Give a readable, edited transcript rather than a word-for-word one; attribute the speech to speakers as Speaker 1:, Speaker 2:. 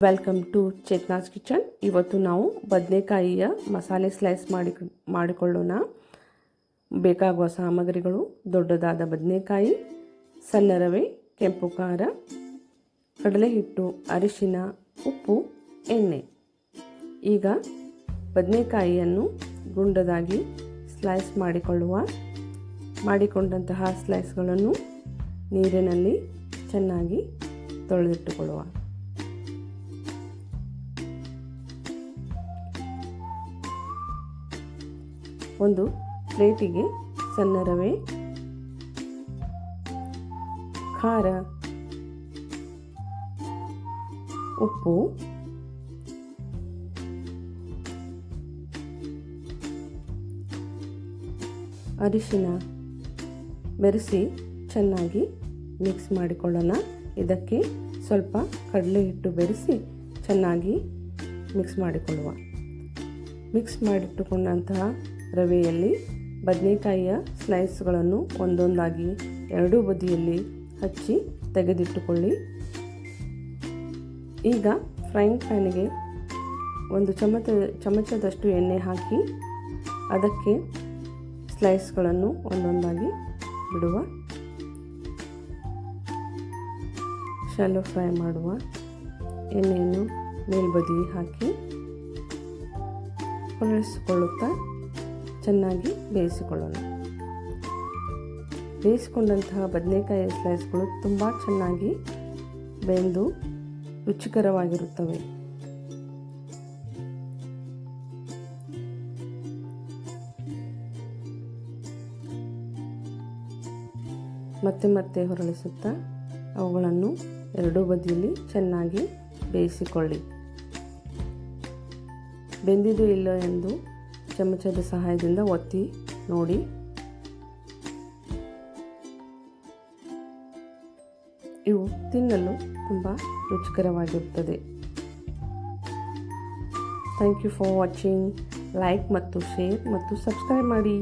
Speaker 1: Welcome to Chetana's kitchen. ಇವತ್ತು ನಾವು ಬದನೆಕಾಯಿಯ ಮಸಾಲೆ ಸ್ಲೈಸ್ ಮಾಡಿಕೊಳ್ಳೋಣ. ಬೇಕಾಗುವ ಸಾಮಗ್ರಿಗಳು: ದೊಡ್ಡದಾದ ಬದನೆಕಾಯಿ, ಸಣ್ಣ ರವೆ, ಕೆಂಪು ಖಾರ, ಕಡಲೆ ಹಿಟ್ಟು, ಅರಿಶಿನ, ಉಪ್ಪು, ಎಣ್ಣೆ. ಈಗ ಬದನೆಕಾಯಿಯನ್ನು ಗುಂಡದಾಗಿ ಸ್ಲೈಸ್ ಮಾಡಿಕೊಂಡಂತಹ ಸ್ಲೈಸ್ಗಳನ್ನು ನೀರಿನಲ್ಲಿ ಚೆನ್ನಾಗಿ ತೊಳೆದಿಟ್ಟುಕೊಳ್ಳುವ. ಒಂದು ಪ್ಲೇಟಿಗೆ ಸಣ್ಣ ರವೆ, ಖಾರ, ಉಪ್ಪು, ಅರಿಶಿನ ಬೆರೆಸಿ ಚೆನ್ನಾಗಿ ಮಿಕ್ಸ್ ಮಾಡಿಕೊಳ್ಳೋಣ. ಇದಕ್ಕೆ ಸ್ವಲ್ಪ ಕಡಲೆ ಹಿಟ್ಟು ಬೆರೆಸಿ ಚೆನ್ನಾಗಿ ಮಿಕ್ಸ್ ಮಾಡಿಕೊಳ್ಳುವ. ಮಿಕ್ಸ್ ಮಾಡಿಟ್ಟುಕೊಂಡಂತಹ ರವೆಯಲ್ಲಿ ಬದನೆಕಾಯಿಯ ಸ್ಲೈಸ್ಗಳನ್ನು ಒಂದೊಂದಾಗಿ ಎರಡೂ ಬದಿಯಲ್ಲಿ ಹಚ್ಚಿ ತೆಗೆದಿಟ್ಟುಕೊಳ್ಳಿ. ಈಗ ಫ್ರೈಯಿಂಗ್ ಪ್ಯಾನಿಗೆ ಒಂದು ಚಮಚದಷ್ಟು ಎಣ್ಣೆ ಹಾಕಿ ಅದಕ್ಕೆ ಸ್ಲೈಸ್ಗಳನ್ನು ಒಂದೊಂದಾಗಿ ಬಿಡುವ. ಶಾಲೋ ಫ್ರೈ ಮಾಡುವ. ಎಣ್ಣೆಯನ್ನು ಮೇಲ್ಬದಿ ಹಾಕಿ ಹೊರಳಿಸಿಕೊಳ್ಳುತ್ತಾ ಚೆನ್ನಾಗಿ ಬೇಯಿಸಿಕೊಳ್ಳೋಣ. ಬೇಯಿಸಿಕೊಂಡಂತಹ ಬದನೆಕಾಯಿ ಸ್ಲೈಸ್ಗಳು ತುಂಬ ಚೆನ್ನಾಗಿ ಬೆಂದು ರುಚಿಕರವಾಗಿರುತ್ತವೆ. ಮತ್ತೆ ಹೊರಳಿಸುತ್ತಾ ಅವುಗಳನ್ನು ಎರಡೂ ಬದಿಯಲ್ಲಿ ಚೆನ್ನಾಗಿ ಬೇಯಿಸಿಕೊಳ್ಳಿ. ಬೆಂದಿದೆಯೋ ಇಲ್ಲ ಎಂದು ಚಮಚದ ಸಹಾಯದಿಂದ ಒತ್ತಿ ನೋಡಿ. ಇವು ತಿನ್ನಲು ತುಂಬ ರುಚಿಕರವಾಗಿರುತ್ತದೆ. Thank you for watching. Like ಮತ್ತು ಶೇರ್ ಮತ್ತು ಸಬ್ಸ್ಕ್ರೈಬ್ ಮಾಡಿ.